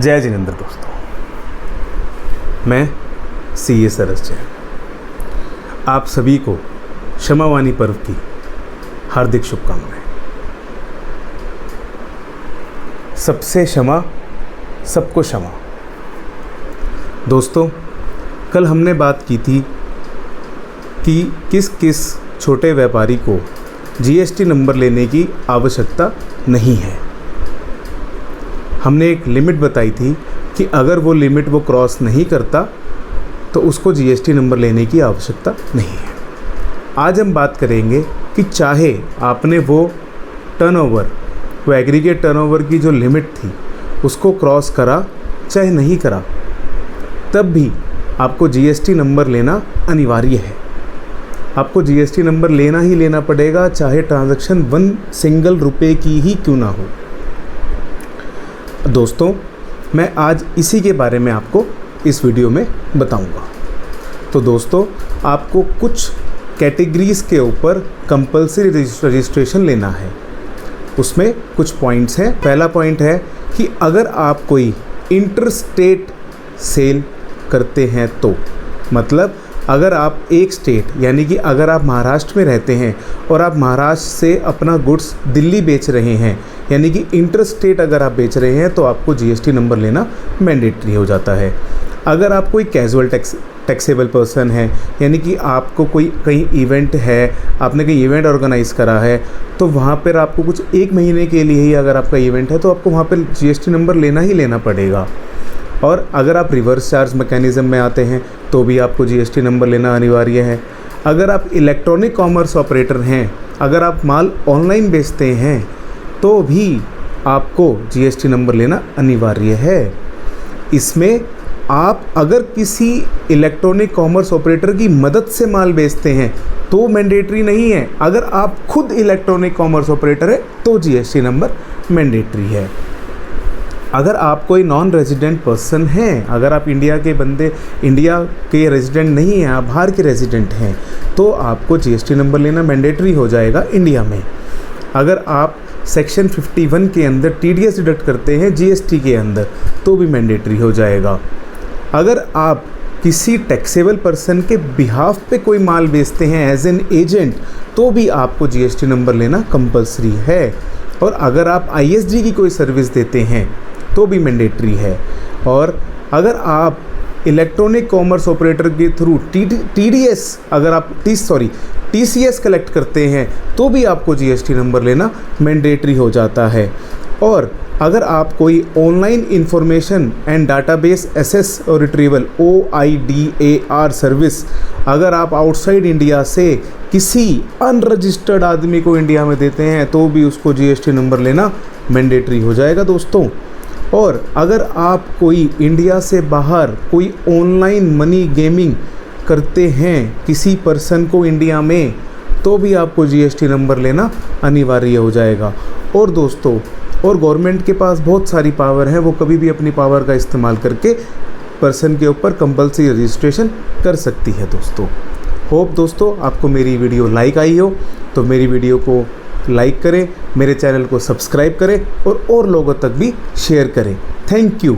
जय जिनेंद्र दोस्तों, मैं CA सरस जैन आप सभी को क्षमावानी पर्व की हार्दिक शुभकामनाएं। सबसे क्षमा, सबको क्षमा। दोस्तों, कल हमने बात की थी कि किस किस छोटे व्यापारी को GST नंबर लेने की आवश्यकता नहीं है। हमने एक लिमिट बताई थी कि अगर वो लिमिट वो क्रॉस नहीं करता तो उसको GST नंबर लेने की आवश्यकता नहीं है। आज हम बात करेंगे कि चाहे आपने वो एग्रीगेट टर्नओवर की जो लिमिट थी उसको क्रॉस करा चाहे नहीं करा, तब भी आपको GST नंबर लेना अनिवार्य है। आपको GST नंबर लेना ही लेना पड़ेगा, चाहे ट्रांजैक्शन 1 सिंगल रुपए की ही क्यों ना हो। दोस्तों, मैं आज इसी के बारे में आपको इस वीडियो में बताऊंगा। तो दोस्तों, आपको कुछ कैटेगरीज़ के ऊपर कंपलसरी रजिस्ट्रेशन लेना है। उसमें कुछ पॉइंट्स हैं। पहला पॉइंट है कि अगर आप कोई इंटरस्टेट सेल करते हैं तो, मतलब अगर आप एक स्टेट यानी कि अगर आप महाराष्ट्र में रहते हैं और आप महाराष्ट्र से अपना गुड्स दिल्ली बेच रहे हैं, यानी कि इंटरस्टेट अगर आप बेच रहे हैं तो आपको GST नंबर लेना मैंडेटरी हो जाता है। अगर आप कोई कैजुअल टैक्सेबल पर्सन है, यानी कि आपको कोई कहीं इवेंट है, आपने कहीं इवेंट ऑर्गेनाइज़ करा है, तो वहाँ पर आपको कुछ 1 महीने के लिए ही अगर आपका इवेंट है तो आपको वहाँ पर GST नंबर लेना ही लेना पड़ेगा। और अगर आप रिवर्स चार्ज मैकेनिज़्म में आते हैं तो भी आपको GST नंबर लेना अनिवार्य है। अगर आप इलेक्ट्रॉनिक कॉमर्स ऑपरेटर हैं, अगर आप माल ऑनलाइन बेचते हैं तो भी आपको GST नंबर लेना अनिवार्य है। इसमें आप अगर किसी इलेक्ट्रॉनिक कॉमर्स ऑपरेटर की मदद से माल बेचते हैं तो मैंडेटरी नहीं है। अगर आप खुद इलेक्ट्रॉनिक कॉमर्स ऑपरेटर है तो GST नंबर मैंडेटरी है। अगर आप कोई नॉन रेजिडेंट पर्सन हैं, अगर आप इंडिया के रेजिडेंट नहीं हैं, आप बाहर के रेजिडेंट हैं, तो आपको GST नंबर लेना मैंडेटरी हो जाएगा इंडिया में। अगर आप सेक्शन 51 के अंदर TDS डिडक्ट करते हैं GST के अंदर तो भी मैंडेटरी हो जाएगा। अगर आप किसी टैक्सेबल पर्सन के बिहाफ पे कोई माल बेचते हैं एज एन एजेंट तो भी आपको GST नंबर लेना कंपलसरी है। और अगर आप ISD की कोई सर्विस देते हैं तो भी मैंडेटरी है। और अगर आप इलेक्ट्रॉनिक कॉमर्स ऑपरेटर के थ्रू TCS कलेक्ट करते हैं तो भी आपको GST नंबर लेना मैंडेटरी हो जाता है। और अगर आप कोई online information and database access और रिट्रीवल OIDAR सर्विस अगर आप आउटसाइड इंडिया से किसी अनरजिस्टर्ड आदमी को इंडिया में देते हैं तो भी उसको GST नंबर लेना मैंडेटरी हो जाएगा दोस्तों। और अगर आप कोई इंडिया से बाहर कोई ऑनलाइन मनी गेमिंग करते हैं किसी पर्सन को इंडिया में तो भी आपको GST नंबर लेना अनिवार्य हो जाएगा। और दोस्तों, और गवर्नमेंट के पास बहुत सारी पावर है, वो कभी भी अपनी पावर का इस्तेमाल करके पर्सन के ऊपर कंपलसरी रजिस्ट्रेशन कर सकती है दोस्तों। होप दोस्तों आपको मेरी वीडियो लाइक आई हो, तो मेरी वीडियो को लाइक करें, मेरे चैनल को सब्सक्राइब करें और लोगों तक भी शेयर करें। Thank you.